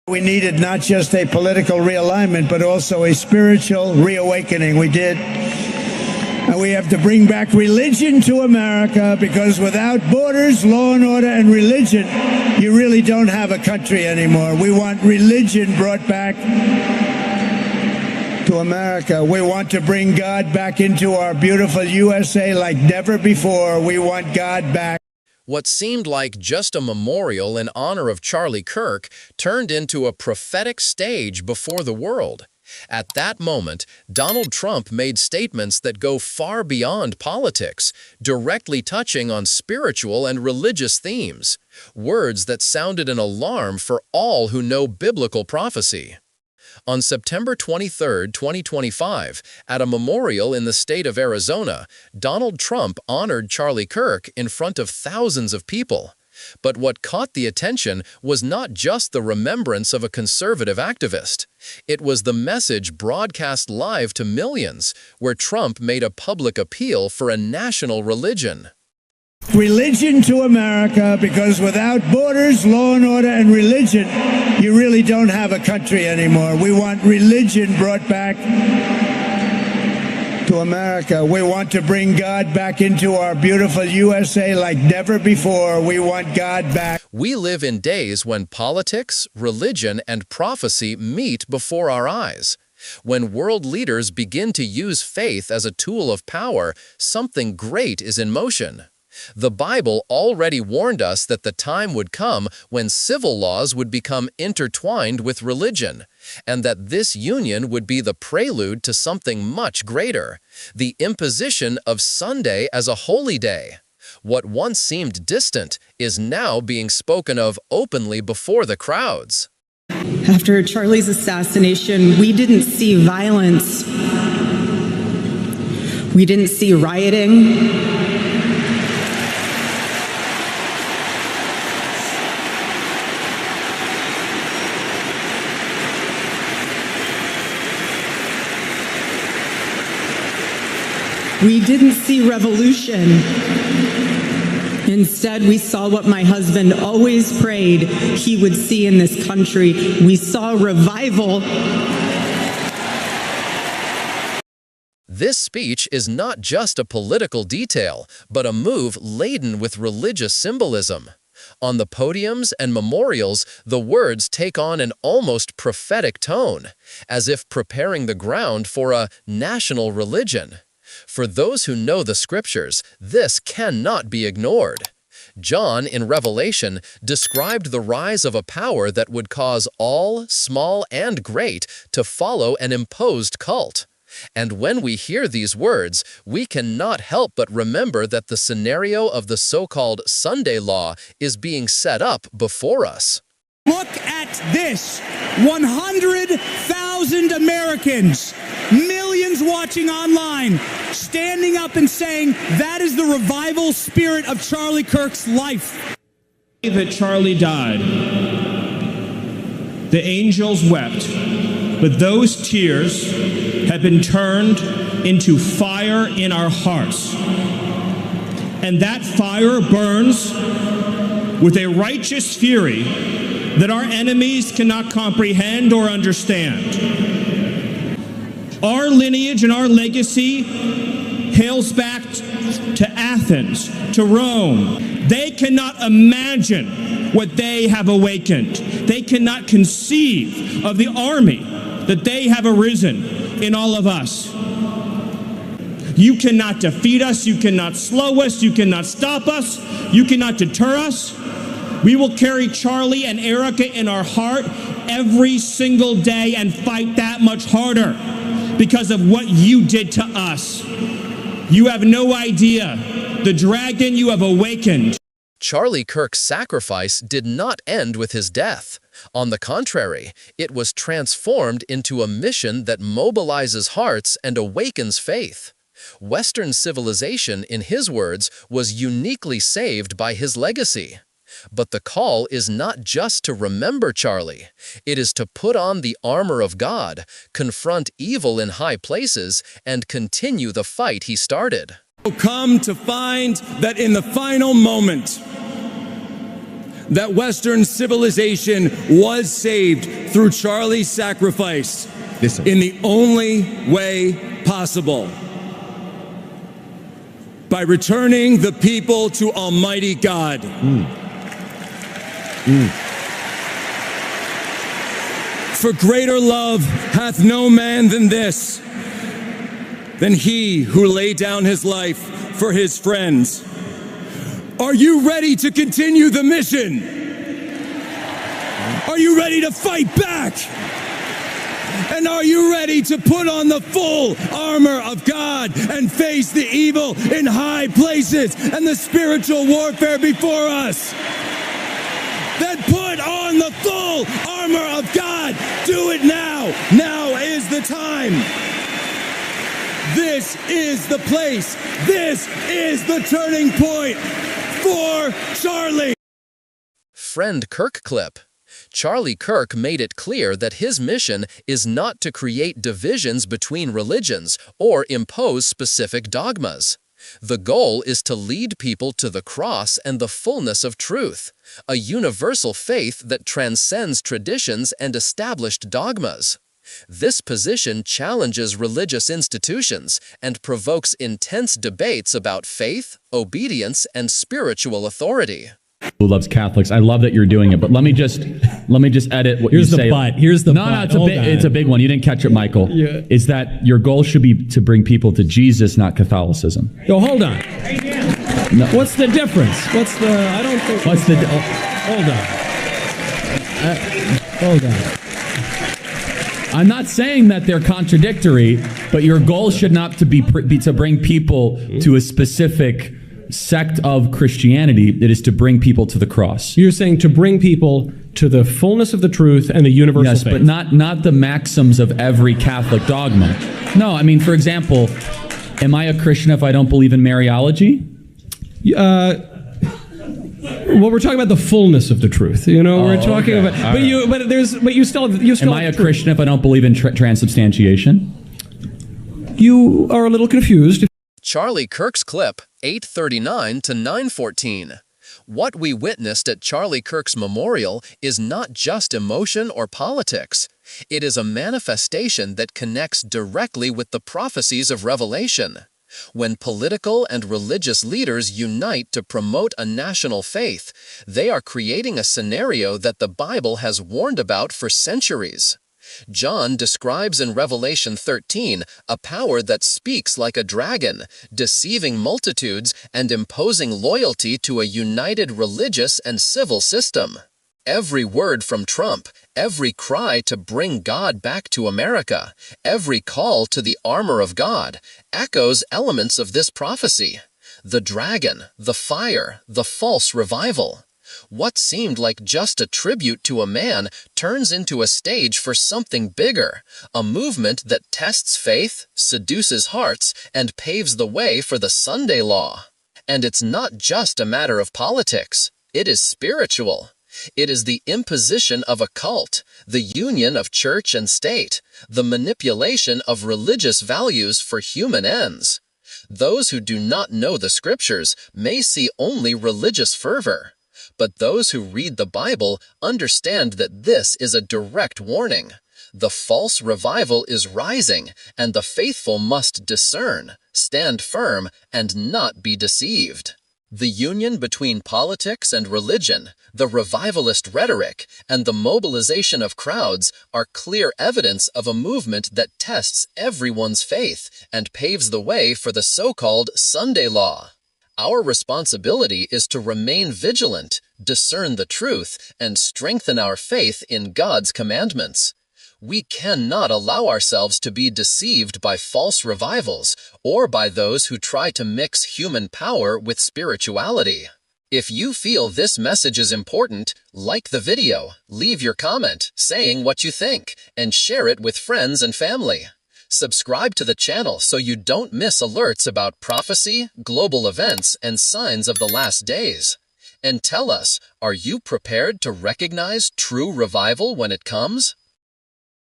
We needed not just a political realignment, but also a spiritual reawakening. We did. And we have to bring back religion to America, because without borders, law and order, and religion, you really don't have a country anymore. We want religion brought back to America. We want to bring God back into our beautiful USA like never before. We want God back. What seemed like just a memorial in honor of Charlie Kirk turned into a prophetic stage before the world. At that moment, Donald Trump made statements that go far beyond politics, directly touching on spiritual and religious themes, words that sounded an alarm for all who know biblical prophecy. On September 23, 2025, at a memorial in the state of Arizona, Donald Trump honored Charlie Kirk in front of thousands of people. But what caught the attention was not just the remembrance of a conservative activist. It was the message broadcast live to millions, where Trump made a public appeal for a national religion. Religion to America, because without borders, law and order, and religion, you really don't have a country anymore. We want religion brought back to America. We want to bring God back into our beautiful USA like never before. We want God back. We live in days when politics, religion, and prophecy meet before our eyes. When world leaders begin to use faith as a tool of power, something great is in motion. The Bible already warned us that the time would come when civil laws would become intertwined with religion, and that this union would be the prelude to something much greater, the imposition of Sunday as a holy day. What once seemed distant is now being spoken of openly before the crowds. After Charlie's assassination, we didn't see violence. We didn't see rioting. We didn't see revolution. Instead, we saw what my husband always prayed he would see in this country. We saw revival. This speech is not just a political detail, but a move laden with religious symbolism. On the podiums and memorials, the words take on an almost prophetic tone, as if preparing the ground for a national religion. For those who know the scriptures, this cannot be ignored. John, in Revelation, described the rise of a power that would cause all, small and great, to follow an imposed cult. And when we hear these words, we cannot help but remember that the scenario of the so-called Sunday law is being set up before us. Look at this. 100,000 Americans, millions watching online, standing up and saying that is the revival spirit of Charlie Kirk's life. That Charlie died, the angels wept, but those tears have been turned into fire in our hearts. And that fire burns with a righteous fury that our enemies cannot comprehend or understand. Our lineage and our legacy hails back to Athens, to Rome. They cannot imagine what they have awakened. They cannot conceive of the army that they have arisen in all of us. You cannot defeat us, you cannot slow us, you cannot stop us, you cannot deter us. We will carry Charlie and Erica in our heart every single day and fight that much harder because of what you did to us. You have no idea the dragon you have awakened. Charlie Kirk's sacrifice did not end with his death. On the contrary, it was transformed into a mission that mobilizes hearts and awakens faith. Western civilization, in his words, was uniquely saved by his legacy. But the call is not just to remember Charlie. It is to put on the armor of God, confront evil in high places, and continue the fight he started. Come to find that in the final moment, that Western civilization was saved through Charlie's sacrifice in the only way possible, by returning the people to Almighty God. For greater love hath no man than this, than he who laid down his life for his friends. Are you ready to continue the mission? Are you ready to fight back? And are you ready to put on the full armor of God and face the evil in high places and the spiritual warfare before us? Then put on the full armor of God. Do it now. Now is the time. This is the place. This is the turning point for Charlie. Friend Kirk clip. Charlie Kirk made it clear that his mission is not to create divisions between religions or impose specific dogmas. The goal is to lead people to the cross and the fullness of truth, a universal faith that transcends traditions and established dogmas. This position challenges religious institutions and provokes intense debates about faith, obedience, and spiritual authority. Who loves Catholics? I love that you're doing it, but let me just edit what you say. Here's the no, it's a big one. You didn't catch it, Michael. Yeah. Is that your goal should be to bring people to Jesus, not Catholicism? Yo, hold on. No. What's the difference? I don't think. Hold on. I'm not saying that they're contradictory, but your goal should not to be to bring people to a specific sect of Christianity. It is to bring people to the cross. You're saying to bring people to the fullness of the truth and the universal faith. Yes, but not the maxims of every Catholic dogma. No, I mean, for example, am I a Christian if I don't believe in Mariology? Well, we're talking about the fullness of the truth. We're talking about. But you still. Am I a Christian if I don't believe in transubstantiation? You are a little confused. Charlie Kirk's clip, 8:39 to 9:14. What we witnessed at Charlie Kirk's memorial is not just emotion or politics. It is a manifestation that connects directly with the prophecies of Revelation. When political and religious leaders unite to promote a national faith, they are creating a scenario that the Bible has warned about for centuries. John describes in Revelation 13 a power that speaks like a dragon, deceiving multitudes and imposing loyalty to a united religious and civil system. Every word from Trump, every cry to bring God back to America, every call to the armor of God, echoes elements of this prophecy. The dragon, the fire, the false revival. What seemed like just a tribute to a man turns into a stage for something bigger, a movement that tests faith, seduces hearts, and paves the way for the Sunday law. And it's not just a matter of politics. It is spiritual. It is the imposition of a cult, the union of church and state, the manipulation of religious values for human ends. Those who do not know the scriptures may see only religious fervor. But those who read the Bible understand that this is a direct warning. The false revival is rising, and the faithful must discern, stand firm, and not be deceived. The union between politics and religion, the revivalist rhetoric, and the mobilization of crowds are clear evidence of a movement that tests everyone's faith and paves the way for the so-called Sunday law. Our responsibility is to remain vigilant, discern the truth, and strengthen our faith in God's commandments. We cannot allow ourselves to be deceived by false revivals or by those who try to mix human power with spirituality. If you feel this message is important, like the video, leave your comment saying what you think, and share it with friends and family. Subscribe to the channel so you don't miss alerts about prophecy, global events, and signs of the last days. And tell us, are you prepared to recognize true revival when it comes?